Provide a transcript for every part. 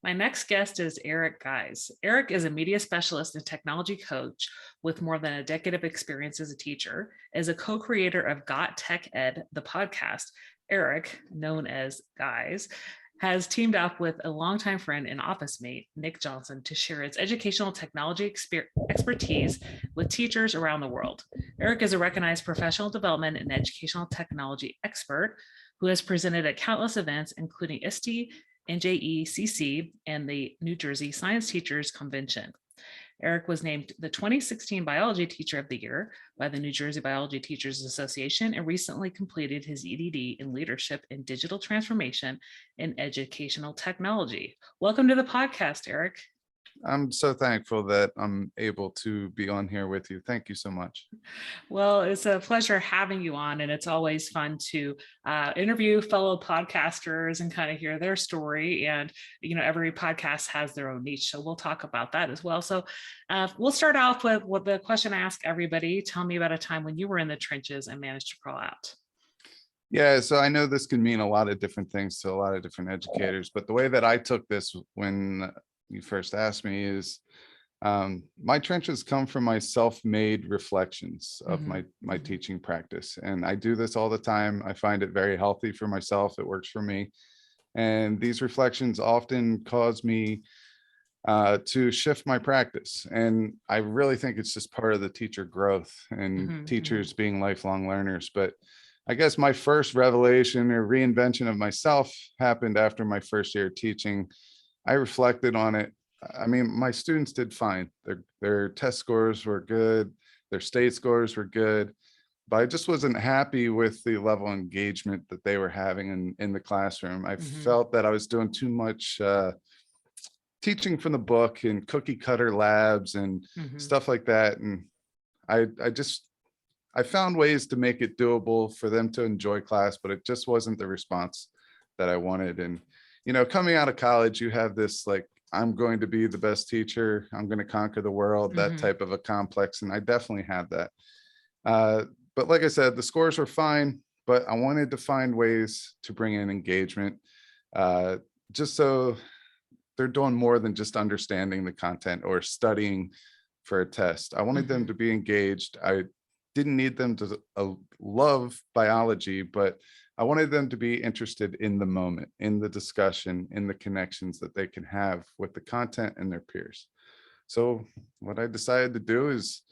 My next guest is Eric Guise. Eric is a media specialist and technology coach with more than a decade of experience as a teacher. As a co-creator of Got Tech Ed, the podcast, Eric, known as Guise, has teamed up with a longtime friend and office mate, Nick Johnson, to share its educational technology expertise with teachers around the world. Eric is a recognized professional development and educational technology expert who has presented at countless events, including ISTE, NJECC, and the New Jersey Science Teachers Convention. Eric was named the 2016 Biology Teacher of the Year by the New Jersey Biology Teachers Association and recently completed his EDD in Leadership in Digital Transformation in Educational Technology. Welcome to the podcast, Eric. I'm so thankful that I'm able to be on here with you. Thank you so much. Well, it's a pleasure having you on, and it's always fun to interview fellow podcasters and kind of hear their story. And, every podcast has their own niche, so we'll talk about that as well. So we'll start off with what the question I ask everybody. Tell me about a time when you were in the trenches and managed to crawl out. Yeah, so I know this can mean a lot of different things to a lot of different educators, but the way that I took this when you first asked me is my trenches come from my self-made reflections of my teaching practice. And I do this all the time. I find it very healthy for myself. It works for me. And these reflections often cause me to shift my practice. And I really think it's just part of the teacher growth and teachers being lifelong learners. But I guess my first revelation or reinvention of myself happened after my first year of teaching. I reflected on it. I mean, my students did fine. Their test scores were good. Their state scores were good, but I just wasn't happy with the level of engagement that they were having in the classroom. I felt that I was doing too much teaching from the book and cookie cutter labs and stuff like that. And I found ways to make it doable for them to enjoy class, but it just wasn't the response that I wanted. And coming out of college, you have this like, I'm going to be the best teacher. I'm going to conquer the world, that type of a complex. And I definitely had that. But like I said, the scores were fine, but I wanted to find ways to bring in engagement just so they're doing more than just understanding the content or studying for a test. I wanted them to be engaged. I didn't need them to love biology, but I wanted them to be interested in the moment, in the discussion, in the connections that they can have with the content and their peers. So what I decided to do is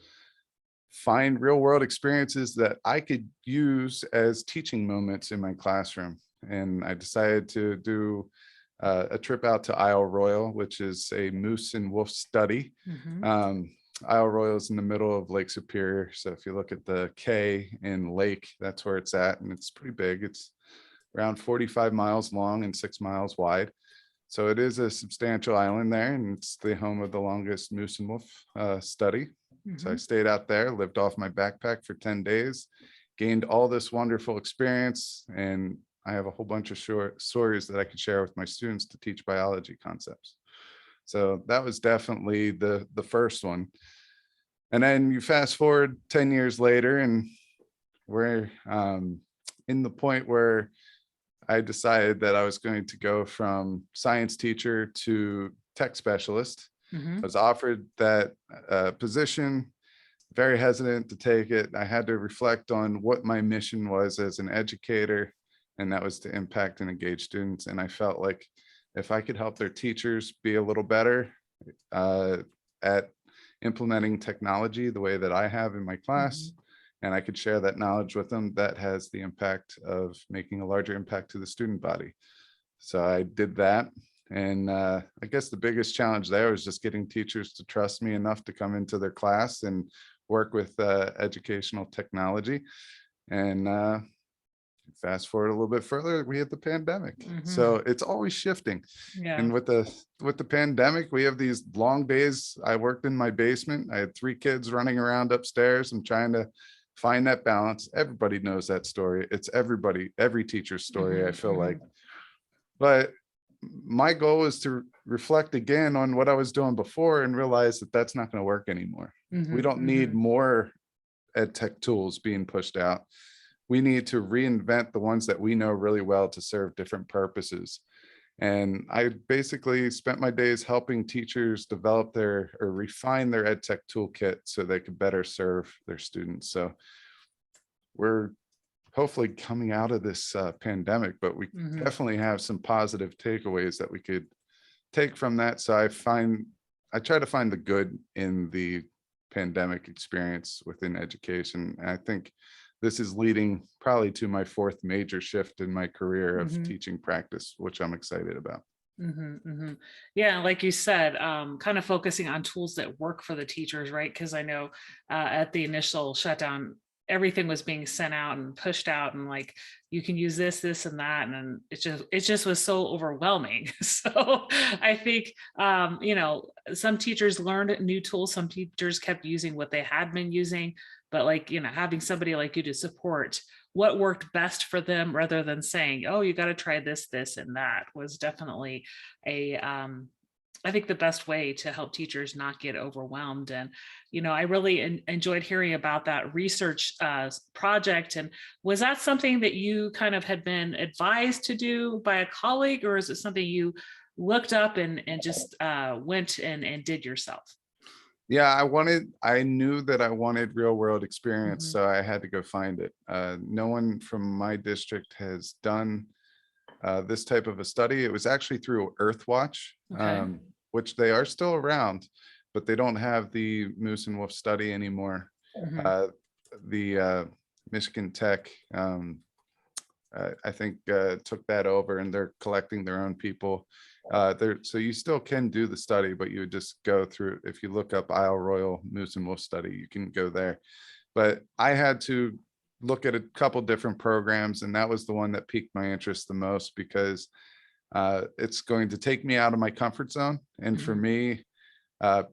find real world experiences that I could use as teaching moments in my classroom. And I decided to do a trip out to Isle Royale, which is a moose and wolf study. Isle Royale is in the middle of Lake Superior. So if you look at the K in Lake, that's where it's at. And it's pretty big. It's around 45 miles long and 6 miles wide. So it is a substantial island there. And it's the home of the longest moose and wolf study. So I stayed out there, lived off my backpack for 10 days, gained all this wonderful experience. And I have a whole bunch of short stories that I could share with my students to teach biology concepts. So that was definitely the first one. And then you fast forward 10 years later, and we're in the point where I decided that I was going to go from science teacher to tech specialist. I was offered that position, very hesitant to take it. I had to reflect on what my mission was as an educator, and that was to impact and engage students. And I felt like if I could help their teachers be a little better at implementing technology the way that I have in my class, and I could share that knowledge with them, that has the impact of making a larger impact to the student body. So I did that. And I guess the biggest challenge there was just getting teachers to trust me enough to come into their class and work with educational technology. And fast forward a little bit further, we had the pandemic. So it's always shifting. And with the pandemic, we have these long days. I worked in my basement. I had 3 kids running around upstairs. I'm trying to find that balance. Everybody knows that story. It's every teacher's story, I feel like. But my goal is to reflect again on what I was doing before and realize that that's not going to work anymore. We don't need more ed tech tools being pushed out. We need to reinvent the ones that we know really well to serve different purposes. And I basically spent my days helping teachers develop their or refine their EdTech toolkit so they could better serve their students. So we're hopefully coming out of this pandemic, but we definitely have some positive takeaways that we could take from that. So I try to find the good in the pandemic experience within education. And I think this is leading probably to my fourth major shift in my career of teaching practice, which I'm excited about. Yeah, like you said, kind of focusing on tools that work for the teachers, right? Because I know at the initial shutdown, everything was being sent out and pushed out, and like you can use this, this, and that, and it just was so overwhelming. So I think some teachers learned new tools, some teachers kept using what they had been using, but like having somebody like you to support what worked best for them rather than saying, oh, you got to try this, this, and that was definitely I think the best way to help teachers not get overwhelmed. And, I really enjoyed hearing about that research project. And was that something that you kind of had been advised to do by a colleague, or is it something you looked up and just went and did yourself? Yeah, I knew that I wanted real world experience, so I had to go find it. No one from my district has done this type of a study. It was actually through Earthwatch, Okay. which they are still around, but they don't have the Moose and Wolf study anymore. The Michigan Tech, I think, took that over, and they're collecting their own people. So you still can do the study, but you would just go through, if you look up Isle Royal Moose and Wolf study, you can go there. But I had to look at a couple different programs, and that was the one that piqued my interest the most, because it's going to take me out of my comfort zone. And for me,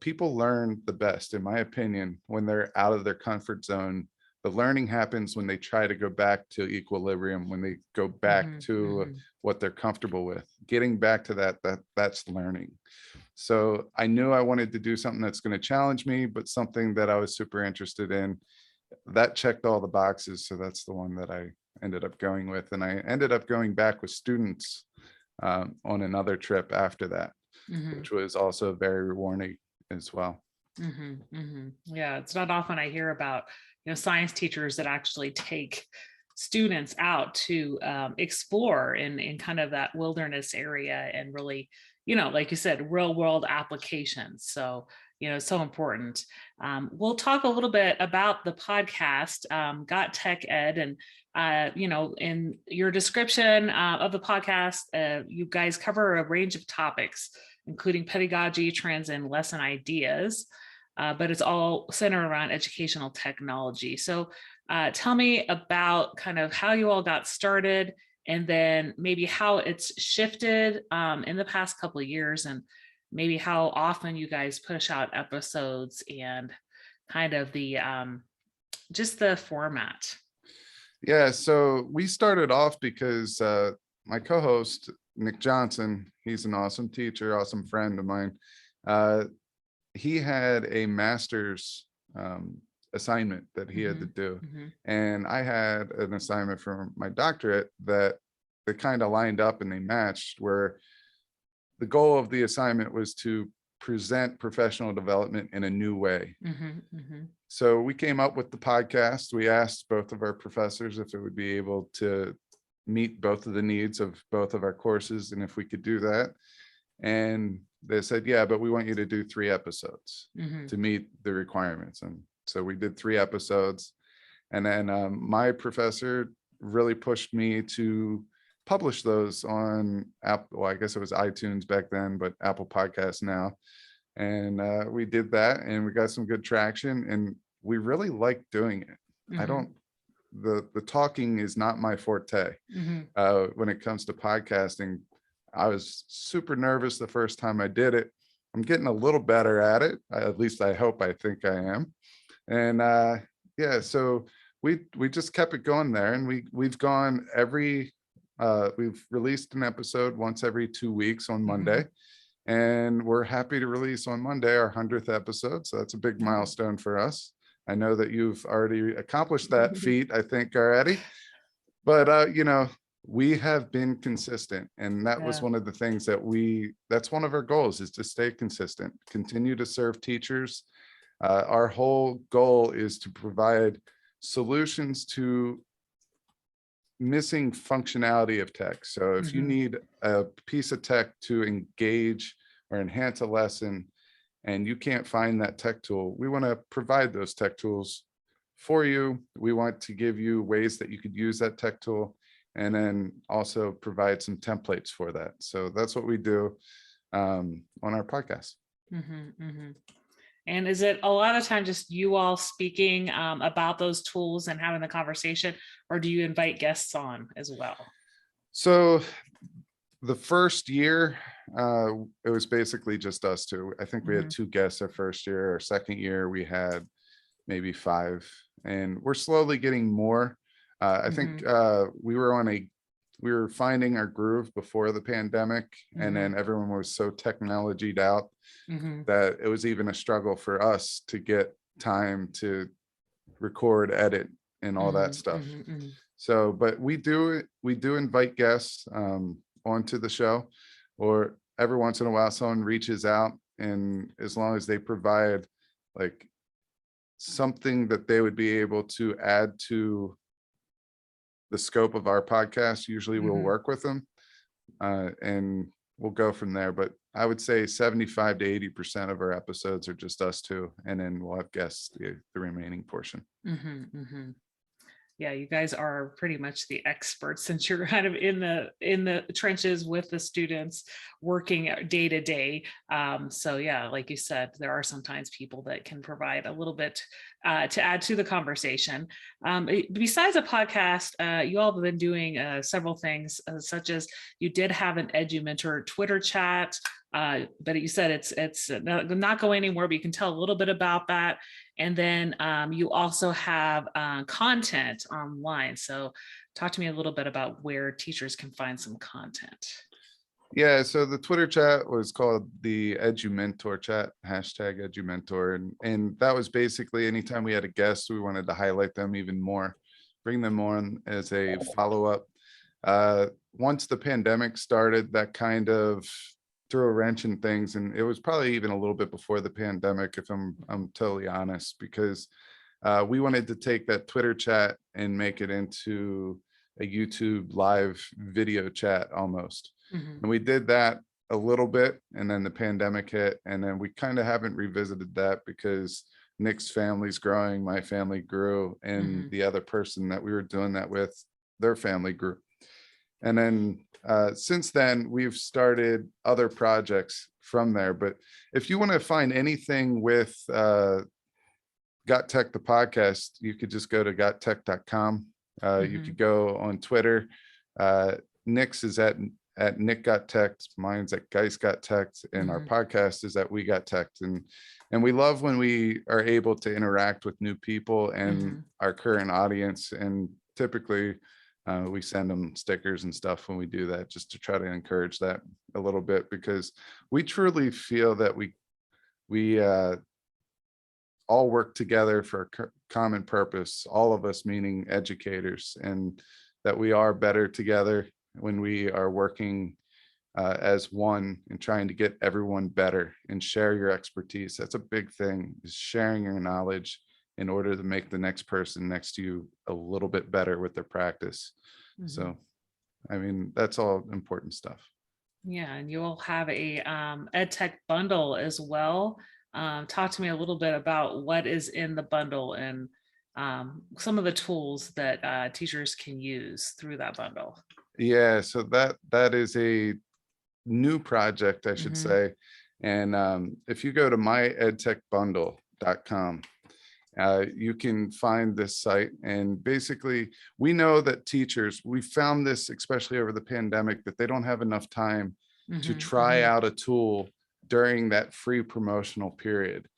people learn the best, in my opinion, when they're out of their comfort zone. The learning happens when they try to go back to equilibrium, when they go back to what they're comfortable with. Getting back to that's learning. So I knew I wanted to do something that's going to challenge me, but something that I was super interested in. That checked all the boxes. So that's the one that I ended up going with. And I ended up going back with students on another trip after that, which was also very rewarding as well. Yeah, it's not often I hear about science teachers that actually take students out to explore in kind of that wilderness area and really, like you said, real world applications. So so important. We'll talk a little bit about the podcast, Got Tech Ed, and in your description of the podcast, you guys cover a range of topics, including pedagogy, trends, and lesson ideas. But it's all centered around educational technology. So tell me about kind of how you all got started, and then maybe how it's shifted in the past couple of years, and maybe how often you guys push out episodes, and kind of the just the format. Yeah, so we started off because my co-host, Nick Johnson, he's an awesome teacher, awesome friend of mine. He had a master's assignment that he had to do. And I had an assignment for my doctorate that they kind of lined up and they matched, where the goal of the assignment was to present professional development in a new way. So we came up with the podcast. We asked both of our professors if it would be able to meet both of the needs of both of our courses, and if we could do that. And they said, yeah, but we want you to do 3 episodes to meet the requirements. And so we did 3 episodes. And then my professor really pushed me to publish those on Apple. Well, I guess it was iTunes back then, but Apple Podcasts now. And we did that, and we got some good traction, and we really liked doing it. The talking is not my forte. When it comes to podcasting, I was super nervous the first time I did it. I'm getting a little better at it. At least I think I am. And yeah, so we just kept it going there, and we've gone we've released an episode once every 2 weeks on Monday, and we're happy to release on Monday our 100th episode. So that's a big milestone for us. I know that you've already accomplished that feat, I think, already. But We have been consistent, and that was Yeah. one of the things that's one of our goals, is to stay consistent, continue to serve teachers. Our whole goal is to provide solutions to missing functionality of tech. So if you Mhm. need a piece of tech to engage or enhance a lesson and you can't find that tech tool, we want to provide those tech tools for you. We want to give you ways that you could use that tech tool, and then also provide some templates for that. So that's what we do on our podcast. Mhm. Mhm. And is it a lot of time just you all speaking about those tools and having the conversation, or do you invite guests on as well? So the first year, it was basically just us two. I think we had Mhm. 2 guests our first year. Our second year, we had maybe 5, and we're slowly getting more. I think Mhm. we were finding our groove before the pandemic, and Mhm. then everyone was so technologied out Mhm. that it was even a struggle for us to get time to record, edit, and all that Mhm. stuff. Mhm. Mhm. So, but we do invite guests onto the show, or every once in a while someone reaches out, and as long as they provide like something that they would be able to add to the scope of our podcast, usually we'll Mhm. work with them, and we'll go from there. But I would say 75 to 80% of our episodes are just us two, and then we'll have guests the remaining portion. Mhm. Mhm. Yeah, you guys are pretty much the experts since you're kind of in the trenches with the students working day to day. So yeah, like you said, there are sometimes people that can provide a little bit to add to the conversation. Besides a podcast, you all have been doing several things, such as you did have an EduMentor Twitter chat. But you said it's not going anywhere, but you can tell a little bit about that. And then you also have content online. So talk to me a little bit about where teachers can find some content. Yeah, so the Twitter chat was called the EduMentor chat, hashtag EduMentor. And that was basically anytime we had a guest, we wanted to highlight them even more, bring them on as a follow-up. Once the pandemic started, that kind of threw a wrench in things. And it was probably even a little bit before the pandemic, if I'm totally honest, because we wanted to take that Twitter chat and make it into a YouTube live video chat almost. Mhm. And we did that a little bit, and then the pandemic hit, and then we kind of haven't revisited that because Nick's family's growing, my family grew, and Mhm. the other person that we were doing that with, their family grew. And then since then, we've started other projects from there. But if you want to find anything with Got Tech, the podcast, you could just go to gottech.com. You Mhm. could go on Twitter. Nick's is at Nick Got Tech. Mine's at Guise Got Tech, and our Mhm. podcast is at We Got Tech. And we love when we are able to interact with new people and Mhm. our current audience. And typically, we send them stickers and stuff when we do that, just to try to encourage that a little bit, because we truly feel that we all work together for a common purpose, all of us meaning educators, and that we are better together when we are working as one and trying to get everyone better and share your expertise. That's a big thing, is sharing your knowledge in order to make the next person next to you a little bit better with their practice. Mhm. So, I mean, that's all important stuff. Yeah, and you'll have a EdTech bundle as well. Talk to me a little bit about what is in the bundle and some of the tools that teachers can use through that bundle. Yeah, so that is a new project, I should Mhm. say. And if you go to myedtechbundle.com, you can find this site. And basically, we know that teachers, we found this, especially over the pandemic, that they don't have enough time to Mhm. try Mhm. out a tool during that free promotional period.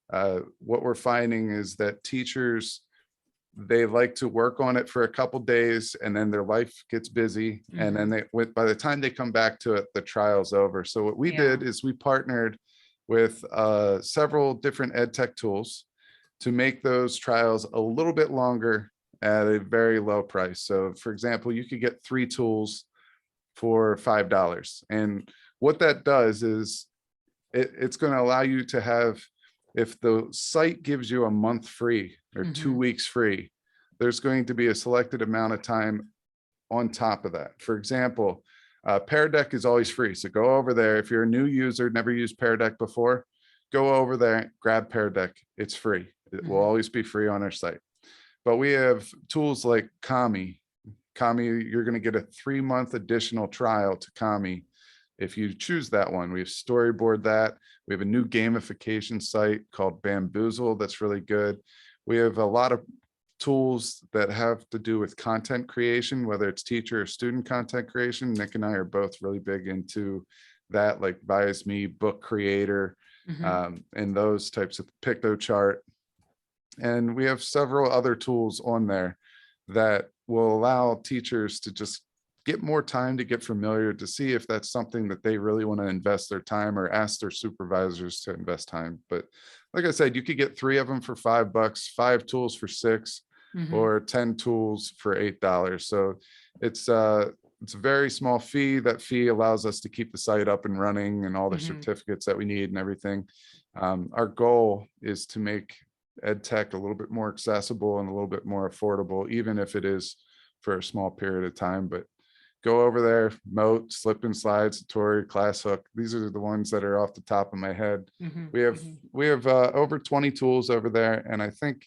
What we're finding is that teachers, they like to work on it for a couple days, and then their life gets busy, and then Mhm. by the time they come back to it, the trial's over. So what we Yeah. did is we partnered with several different ed tech tools to make those trials a little bit longer, at a very low price. So for example, you could get 3 tools for $5. And what that does is it's going to allow you to have, if the site gives you a month free or 2 weeks free, there's going to be a selected amount of time on top of that. For example, Pear Deck is always free. So go over there. If you're a new user, never used Pear Deck before, go over there, grab Pear Deck. It's free. It will always be free on our site. But we have tools like Kami. Kami, you're going to get a 3-month additional trial to Kami if you choose that one. We've storyboard that. We have a new gamification site called Bamboozle that's really good. We have a lot of tools that have to do with content creation, whether it's teacher or student content creation. Nick and I are both really big into that, like Bias Me, Book Creator, and those types of PictoChart. And we have several other tools on there that will allow teachers to just get more time to get familiar, to see if that's something that they really want to invest their time, or ask their supervisors to invest time. But like I said, you could get 3 of them for $5, 5 tools for $6, or 10 tools for $8. So it's a very small fee. That fee allows us to keep the site up and running and all the certificates that we need and everything. Our goal is to make EdTech a little bit more accessible and a little bit more affordable, even if it is for a small period of time. But go over there, Moat, Slip and Slide, Satori, ClassHook. These are the ones that are off the top of my head. We have over 20 tools over there, and I think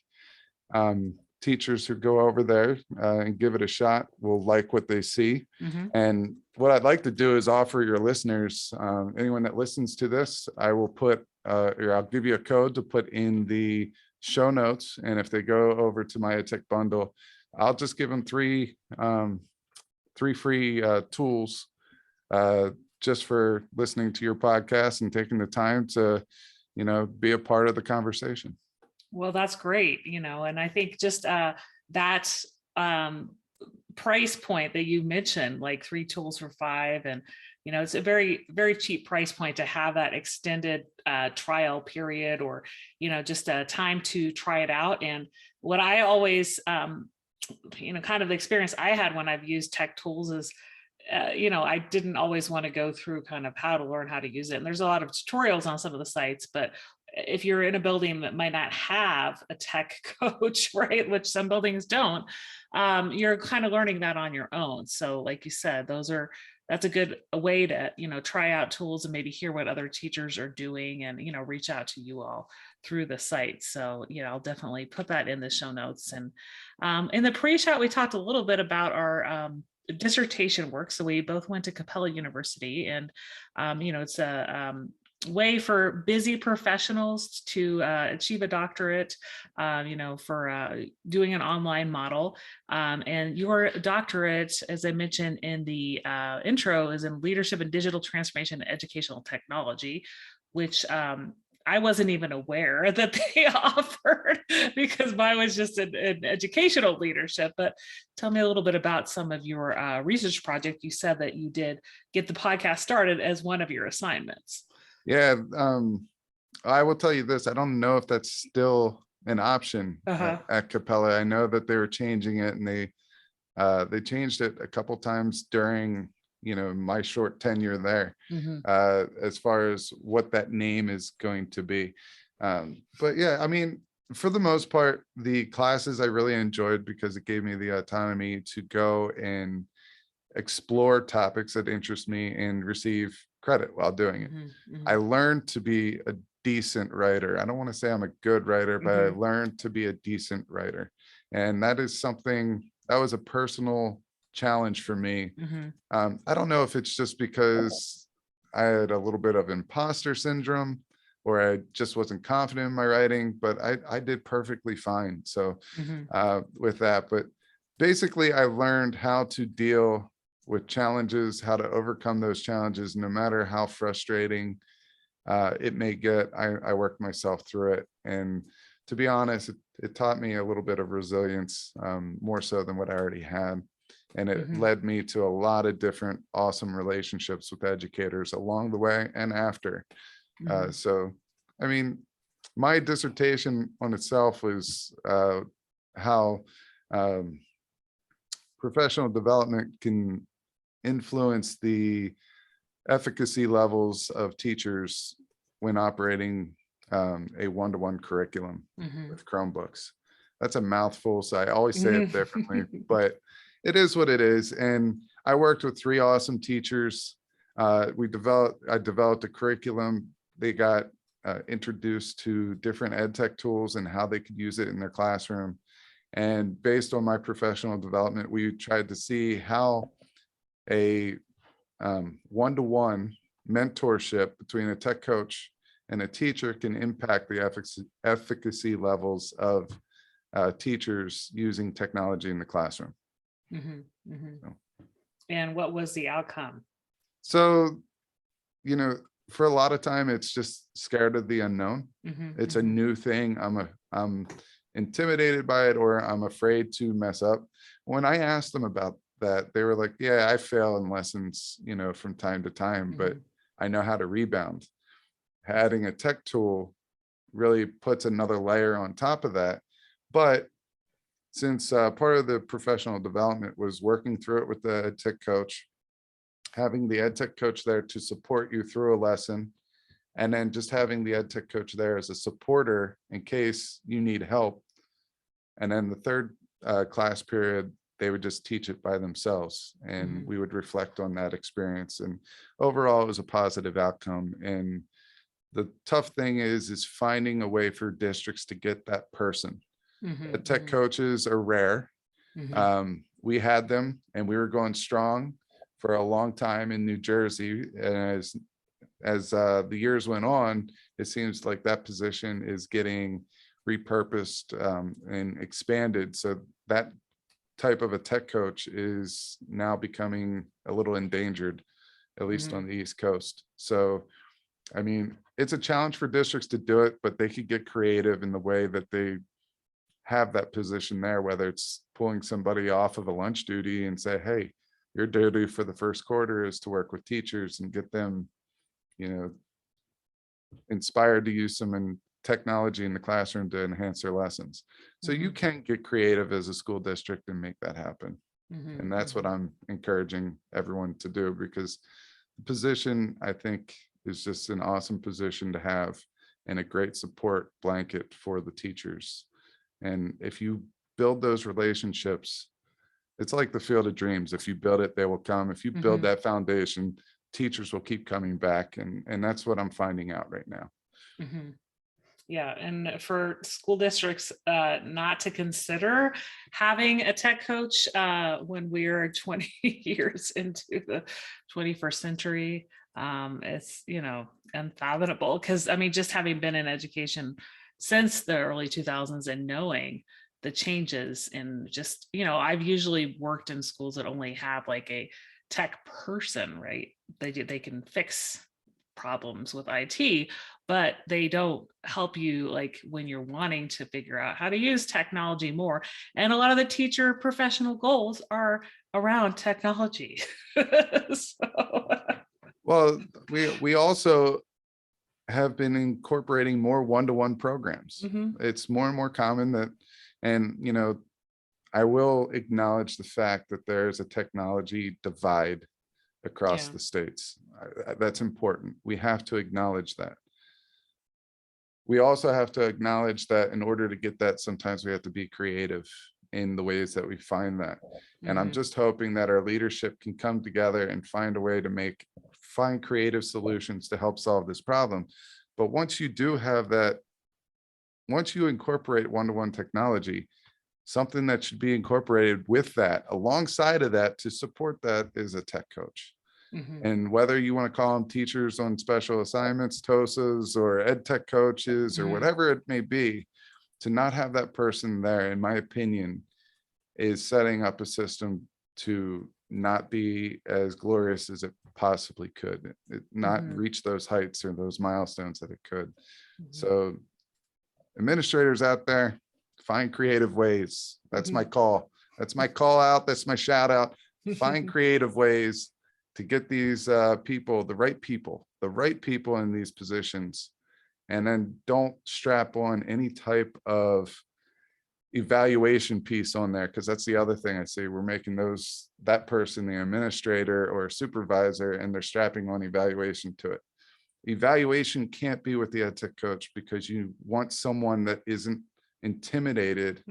teachers who go over there and give it a shot will like what they see. And what I'd like to do is offer your listeners, anyone that listens to this, I will put, or I'll give you a code to put in the show notes. And if they go over to my EdTech bundle, I'll just give them 3 free tools just for listening to your podcast and taking the time to, be a part of the conversation. Well, that's great. And I think just that price point that you mentioned, like 3 tools for $5, and it's a very, very cheap price point to have that extended trial period, or just a time to try it out. And what I always kind of the experience I had when I've used tech tools is I didn't always want to go through kind of how to learn how to use it. And there's a lot of tutorials on some of the sites, but if you're in a building that might not have a tech coach, right, which some buildings don't, you're kind of learning that on your own. So like you said, that's a good way to, try out tools and maybe hear what other teachers are doing, and, reach out to you all through the site. So, I'll definitely put that in the show notes. And in the pre-chat, we talked a little bit about our dissertation work. So we both went to Capella University, and, it's a way for busy professionals to achieve a doctorate, for doing an online model. And your doctorate, as I mentioned in the intro, is in leadership and digital transformation and educational technology, which I wasn't even aware that they offered, because mine was just an educational leadership. But tell me a little bit about some of your research project. You said that you did get the podcast started as one of your assignments. Yeah, I will tell you this. I don't know if that's still an option at Capella. I know that they were changing it, and they changed it a couple times during my short tenure there, as far as what that name is going to be. But yeah, I mean, for the most part, the classes I really enjoyed, because it gave me the autonomy to go and explore topics that interest me and receive credit while doing it. I learned to be a decent writer. I don't want to say I'm a good writer, but I learned to be a decent writer. And that is something that was a personal challenge for me. I don't know if it's just because I had a little bit of imposter syndrome, or I just wasn't confident in my writing, but I did perfectly fine. So with that, but basically I learned how to deal with challenges, how to overcome those challenges, no matter how frustrating it may get. I worked myself through it. And to be honest, it taught me a little bit of resilience, more so than what I already had. And it led me to a lot of different awesome relationships with educators along the way and after. So, I mean, my dissertation on itself was how um, professional development can influence the efficacy levels of teachers when operating a one-to-one curriculum with Chromebooks. That's a mouthful, so I always say it differently, but it is what it is. And I worked with 3 awesome teachers. I developed a curriculum. They got introduced to different EdTech tools and how they could use it in their classroom. And based on my professional development, we tried to see how a one-to-one mentorship between a tech coach and a teacher can impact the efficacy levels of teachers using technology in the classroom. So. And what was the outcome? So, you know, for a lot of time, it's just scared of the unknown. It's a new thing. I'm intimidated by it, or I'm afraid to mess up. When I asked them about that, they were like, yeah, I fail in lessons, you know, from time to time, but I know how to rebound. Adding a tech tool really puts another layer on top of that. But since part of the professional development was working through it with the ed tech coach, having the ed tech coach there to support you through a lesson, and then just having the ed tech coach there as a supporter in case you need help. And then the third class period, they would just teach it by themselves, and we would reflect on that experience. And overall, it was a positive outcome. And the tough thing is finding a way for districts to get that person. Tech coaches are rare. We had them, and we were going strong for a long time in New Jersey. And as the years went on, it seems like that position is getting repurposed and expanded. So that type of a tech coach is now becoming a little endangered, at least on the East Coast. So, I mean, it's a challenge for districts to do it, but they could get creative in the way that they have that position there, whether it's pulling somebody off of a lunch duty and say, hey, your duty for the first quarter is to work with teachers and get them, you know, inspired to use some technology in the classroom to enhance their lessons. So you can get creative as a school district and make that happen. And that's what I'm encouraging everyone to do, because the position, I think, is just an awesome position to have and a great support blanket for the teachers. And if you build those relationships, it's like the field of dreams. If you build it, they will come. If you build that foundation, teachers will keep coming back. And that's what I'm finding out right now. Yeah, and for school districts not to consider having a tech coach when we're 20 years into the 21st century, it's, you know, unfathomable. Because I mean, just having been in education since the early 2000s and knowing the changes in just, you know, I've usually worked in schools that only have like a tech person, right? They can fix problems with IT, but they don't help you like when you're wanting to figure out how to use technology more. And a lot of the teacher professional goals are around technology. Well, we also have been incorporating more one-to-one programs. It's more and more common that, and you know, I will acknowledge the fact that there's a technology divide across the states. That's important. We have to acknowledge that. We also have to acknowledge that in order to get that, sometimes we have to be creative in the ways that we find that. And I'm just hoping that our leadership can come together and find a way to find creative solutions to help solve this problem. But once you do have that, once you incorporate one-to-one technology, something that should be incorporated with that, alongside of that, to support that, is a tech coach. And whether you want to call them teachers on special assignments, TOSAs, or ed tech coaches, or whatever it may be, to not have that person there, in my opinion, is setting up a system to not be as glorious as it possibly could, not reach those heights or those milestones that it could. So administrators out there, find creative ways. That's my call. That's my call out. That's my shout out. Find creative ways to get these people, the right people in these positions, and then don't strap on any type of evaluation piece on there, because that's the other thing I see. We're making that person the administrator or supervisor, and they're strapping on evaluation to it. Evaluation can't be with the ed tech coach, because you want someone that isn't intimidated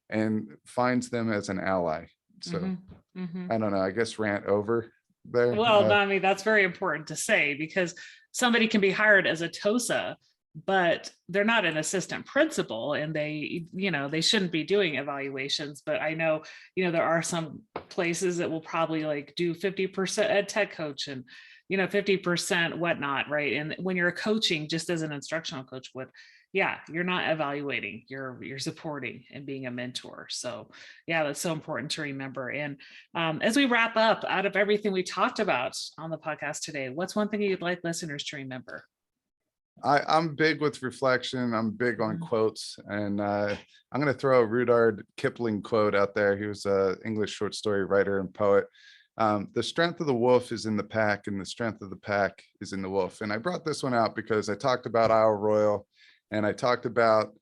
and finds them as an ally. So I don't know, I guess rant over there. Well, I mean, that's very important to say, because somebody can be hired as a TOSA, but they're not an assistant principal, and they, they shouldn't be doing evaluations. But I know, there are some places that will probably like do 50% ed tech coach and 50% whatnot, right? And when you're coaching, just as an instructional coach would, yeah, you're not evaluating, you're supporting and being a mentor. So yeah, that's so important to remember. And as we wrap up, out of everything we talked about on the podcast today, what's one thing you'd like listeners to remember? I'm big with reflection. I'm big on quotes, and I'm going to throw a Rudyard Kipling quote out there. He was an English short story writer and poet. The strength of the wolf is in the pack, and the strength of the pack is in the wolf. And I brought this one out because I talked about Isle Royal, and I talked about,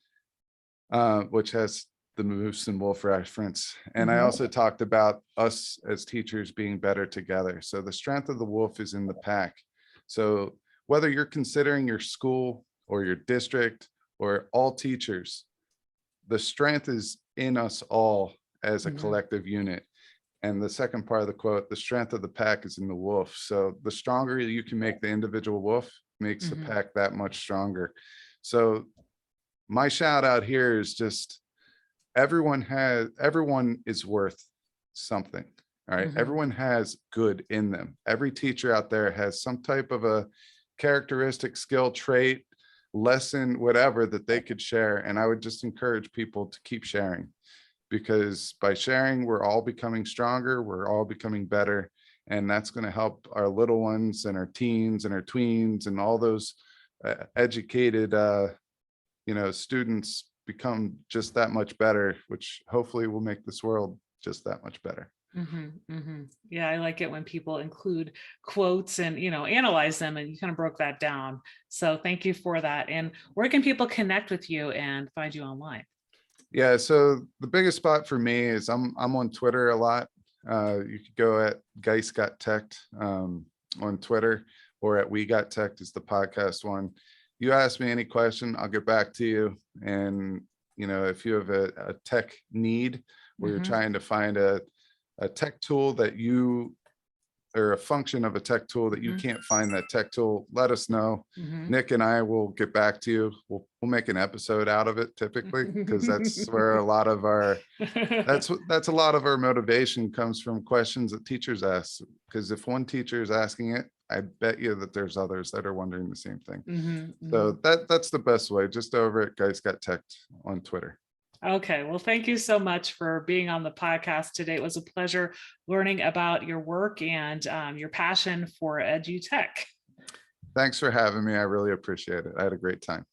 which has the moose and wolf reference. And I also talked about us as teachers being better together. So the strength of the wolf is in the pack. So whether you're considering your school or your district or all teachers, the strength is in us all as a collective unit. And the second part of the quote, the strength of the pack is in the wolf. So the stronger you can make the individual wolf makes the pack that much stronger. So my shout out here is just everyone is worth something. All right. Everyone has good in them. Every teacher out there has some type of a characteristic, skill, trait, lesson, whatever that they could share. And I would just encourage people to keep sharing, because by sharing, we're all becoming stronger, we're all becoming better. And that's going to help our little ones and our teens and our tweens and all those educated students become just that much better, which hopefully will make this world just that much better. Yeah, I like it when people include quotes and analyze them, and you kind of broke that down. So thank you for that. And where can people connect with you and find you online? Yeah, so the biggest spot for me is I'm on Twitter a lot. You could go at Guise Got Tech on Twitter, or at We Got Tech is the podcast one. You ask me any question, I'll get back to you. And if you have a tech need where you're trying to find a tech tool that or a function of a tech tool that you can't find that tech tool, let us know. Nick and I will get back to you. We'll make an episode out of it typically, because that's where a lot of our that's a lot of our motivation comes from, questions that teachers ask. Because if one teacher is asking it, I bet you that there's others that are wondering the same thing. So that's the best way, just over at Guys Got Tech on Twitter. Okay, well, thank you so much for being on the podcast today. It was a pleasure learning about your work and your passion for EdTech. Thanks for having me. I really appreciate it. I had a great time.